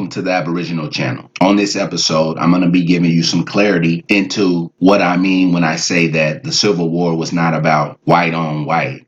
Welcome to the Aboriginal Channel. On this episode, I'm going to be giving you some clarity into what I mean when I say that the Civil War was not about white on white,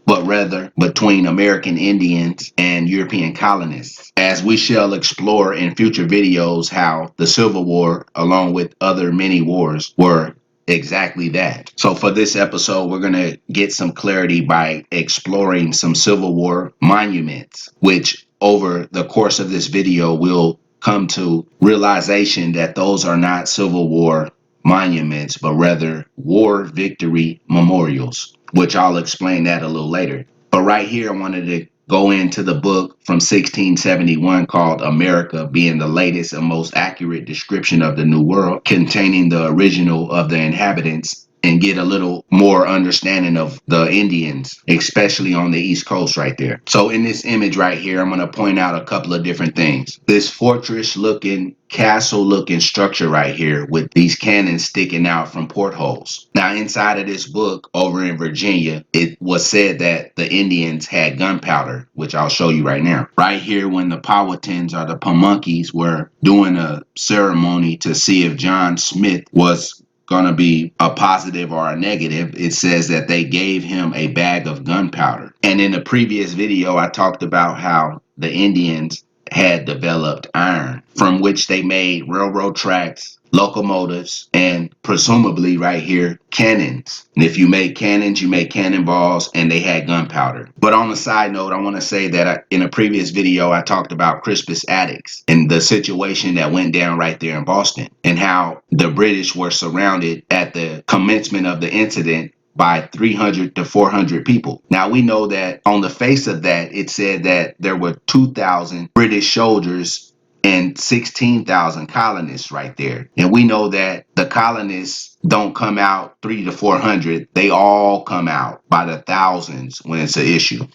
but rather between American Indians and European colonists, as we shall explore in future videos how the Civil War, along with other many wars, were exactly that. So for this episode, we're going to get some clarity by exploring some Civil War monuments, which over the course of this video will come to realization that those are not Civil War monuments, but rather war victory memorials, which I'll explain that a little later. But right here, I wanted to go into the book from 1671 called America, being the latest and most accurate description of the New World, containing the original of the inhabitants, and get a little more understanding of the Indians, especially on the East Coast right there. So in this image right here, I'm going to point out a couple of different things. This fortress looking, castle looking structure right here with these cannons sticking out from portholes. Now inside of this book over in Virginia, it was said that the Indians had gunpowder, which I'll show you right now. Right here, when the Powhatans or the Pamunkeys were doing a ceremony to see if John Smith was going to be a positive or a negative, it says that they gave him a bag of gunpowder. And in the previous video, I talked about how the Indians had developed iron, from which they made railroad tracks, locomotives, and presumably right here, cannons. And if you make cannons, you make cannonballs, and they had gunpowder. But on a side note, I want to say that in a previous video, I talked about Crispus Attucks and the situation that went down right there in Boston, and how the British were surrounded at the commencement of the incident by 300 to 400 people. Now we know that on the face of that, it said that there were 2,000 British soldiers and 16,000 colonists right there. And we know that the colonists don't come out 300 to 400. They all come out by the thousands when it's an issue.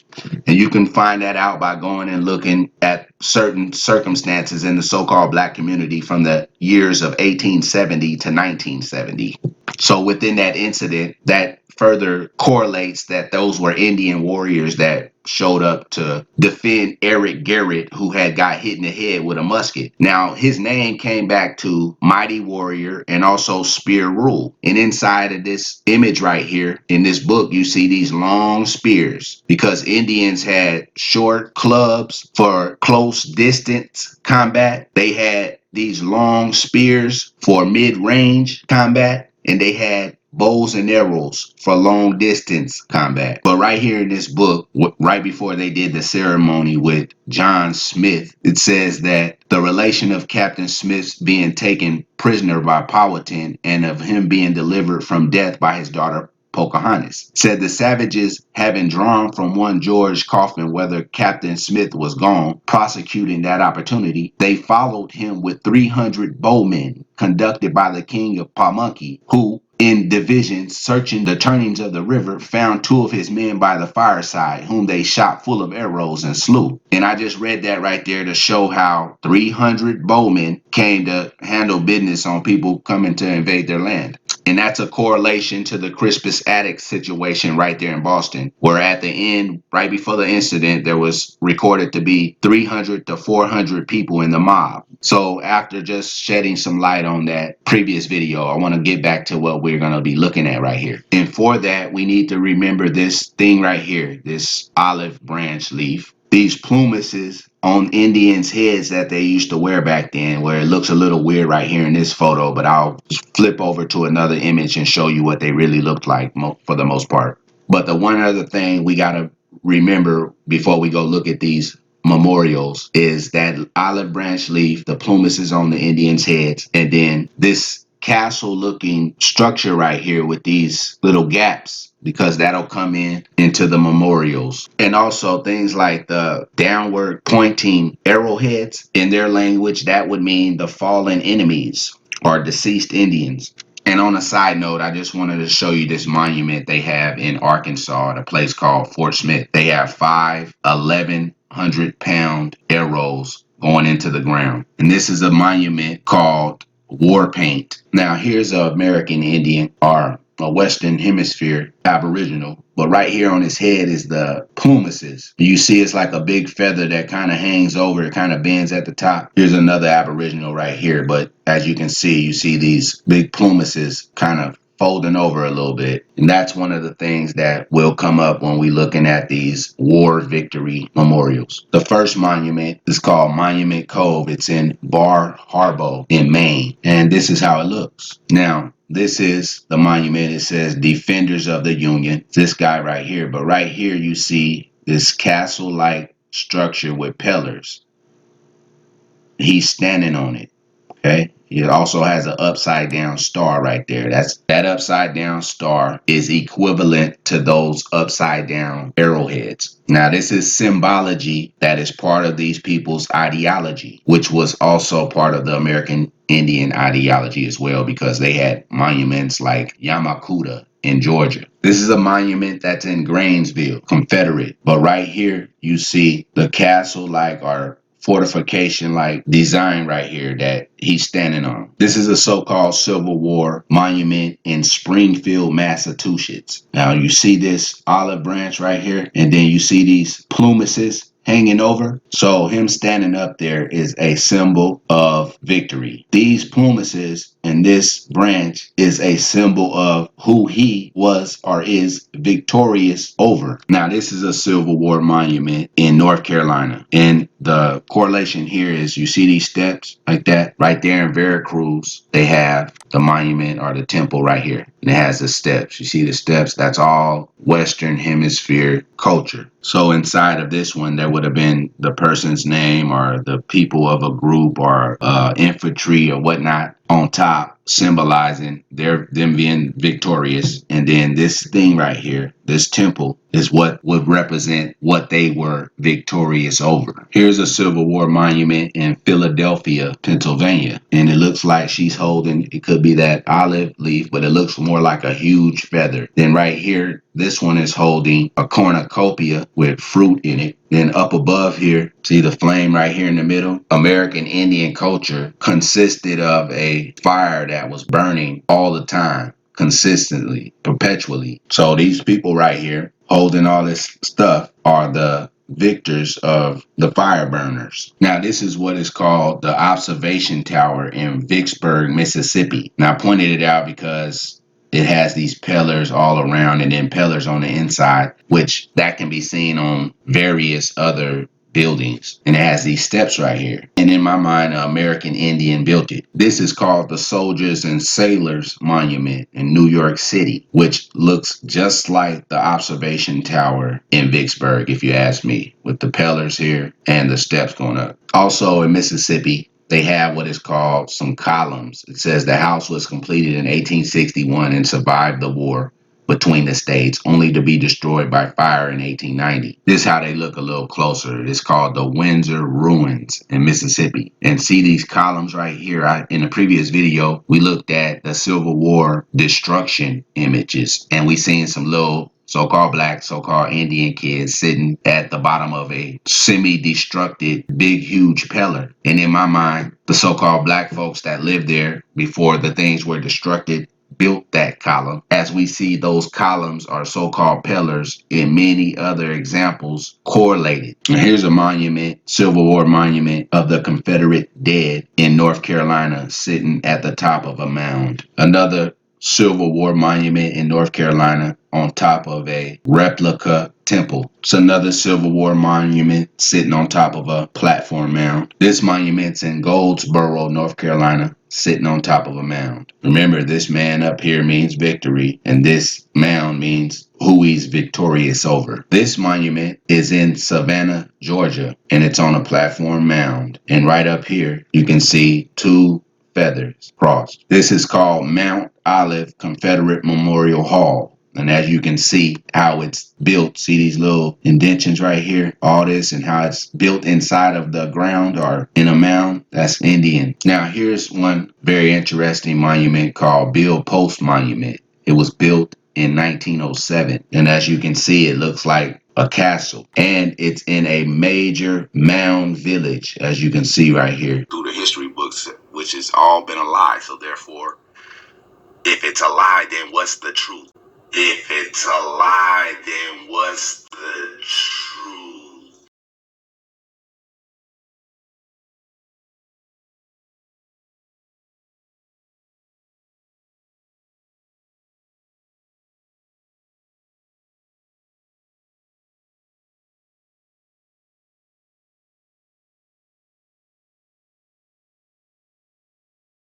And you can find that out by going and looking at certain circumstances in the so-called black community from the years of 1870 to 1970. So within that incident, that further correlates that those were Indian warriors that showed up to defend Eric Garrett, who had got hit in the head with a musket. Now, his name came back to Mighty Warrior and also Spear Rule. And inside of this image right here in this book, you see these long spears, because Indians had short clubs for close distance combat. They had these long spears for mid-range combat, and they had bows and arrows for long distance combat. But right here in this book, right before they did the ceremony with John Smith, it says that the relation of Captain Smith's being taken prisoner by Powhatan and of him being delivered from death by his daughter Pocahontas, said the savages, having drawn from one George Coffin whether Captain Smith was gone, prosecuting that opportunity, they followed him with 300 bowmen, conducted by the king of Pamunkey, who, in divisions, searching the turnings of the river, found 2 of his men by the fireside, whom they shot full of arrows and slew. And I just read that right there to show how 300 bowmen came to handle business on people coming to invade their land. And that's a correlation to the Crispus Attucks situation right there in Boston, where at the end, right before the incident, there was recorded to be 300 to 400 people in the mob. So after just shedding some light on that previous video, I want to get back to what we're going to be looking at right here. And for that, we need to remember this thing right here, this olive branch leaf. These plumices on Indians' heads that they used to wear back then, where it looks a little weird right here in this photo, but I'll flip over to another image and show you what they really looked like for the most part. But the one other thing we got to remember before we go look at these memorials is that olive branch leaf, the plumices on the Indians' heads, and then this castle looking structure right here with these little gaps, because that'll come into the memorials. And also things like the downward pointing arrowheads, in their language that would mean the fallen enemies or deceased Indians. And on a side note, I just wanted to show you this monument they have in Arkansas at a place called Fort Smith. They have 5 1,100-pound arrows going into the ground. And this is a monument called War Paint. Now, here's an American Indian or a Western Hemisphere Aboriginal. But right here on his head is the plumaces. You see it's like a big feather that kind of hangs over, it kind of bends at the top. Here's another Aboriginal right here, but as you can see, you see these big plumaces kind of folding over a little bit. And that's one of the things that will come up when we looking at these war victory memorials. The first monument is called Monument Cove. It's in Bar Harbor in Maine. And this is how it looks. Now, this is the monument. It says Defenders of the Union. It's this guy right here. But right here you see this castle-like structure with pillars. He's standing on it. Okay. It also has an upside down star right there. That upside down star is equivalent to those upside down arrowheads. Now, this is symbology that is part of these people's ideology, which was also part of the American Indian ideology as well, because they had monuments like Yamakuta in Georgia. This is a monument that's in Grainsville, Confederate. But right here, you see the castle like or fortification like design right here that he's standing on. This is a so-called Civil War monument in Springfield, Massachusetts. Now you see this olive branch right here, and then you see these plumaces hanging over. So him standing up there is a symbol of victory. These plumaces and this branch is a symbol of who he was or is victorious over. Now, this is a Civil War monument in North Carolina. And the correlation here is you see these steps like that right there in Veracruz. They have the monument or the temple right here. And it has the steps. You see the steps? That's all Western Hemisphere culture. So inside of this one, there would have been the person's name or the people of a group or infantry or whatnot on top, symbolizing them being victorious. And then this thing right here, this temple, is what would represent what they were victorious over. Here's a Civil War monument in Philadelphia, Pennsylvania. And it looks like she's holding, it could be that olive leaf, but it looks more like a huge feather. Then right here, this one is holding a cornucopia with fruit in it. Then up above here, see the flame right here in the middle? American Indian culture consisted of a fire that was burning all the time, consistently, perpetually. So these people right here holding all this stuff are the victors of the fire burners. Now, this is what is called the observation tower in Vicksburg, Mississippi. Now, I pointed it out because it has these pillars all around and then pillars on the inside, which that can be seen on various other buildings. And it has these steps right here. And in my mind, an American Indian built it. This is called the Soldiers and Sailors Monument in New York City, which looks just like the observation tower in Vicksburg, if you ask me, with the pillars here and the steps going up. Also in Mississippi, they have what is called some columns. It says the house was completed in 1861 and survived the war between the states, only to be destroyed by fire in 1890. This is how they look a little closer. It's called the Windsor Ruins in Mississippi. And see these columns right here? In the previous video, we looked at the Civil War destruction images, and we seen some little so-called black, so-called Indian kids sitting at the bottom of a semi-destructed, big, huge pillar. And in my mind, the so-called black folks that lived there before the things were destructed built that column. As we see, those columns are so-called pillars in many other examples correlated. And here's a monument, Civil War monument of the Confederate dead in North Carolina, sitting at the top of a mound. Another Civil War monument in North Carolina on top of a replica temple. It's another Civil War monument sitting on top of a platform mound. This monument's in Goldsboro, North Carolina, sitting on top of a mound. Remember, this man up here means victory, and this mound means who he's victorious over. This monument is in Savannah, Georgia, and it's on a platform mound. And right up here, you can see two feathers crossed. This is called Mount Olive Confederate Memorial Hall. And as you can see how it's built, see these little indentions right here, all this, and how it's built inside of the ground or in a mound, that's Indian. Now here's one very interesting monument called Bill Post Monument. It was built in 1907. And as you can see, it looks like a castle. And it's in a major mound village, as you can see right here. Through the history books, which has all been a lie. So therefore, If it's a lie, then what's the truth? If it's a lie,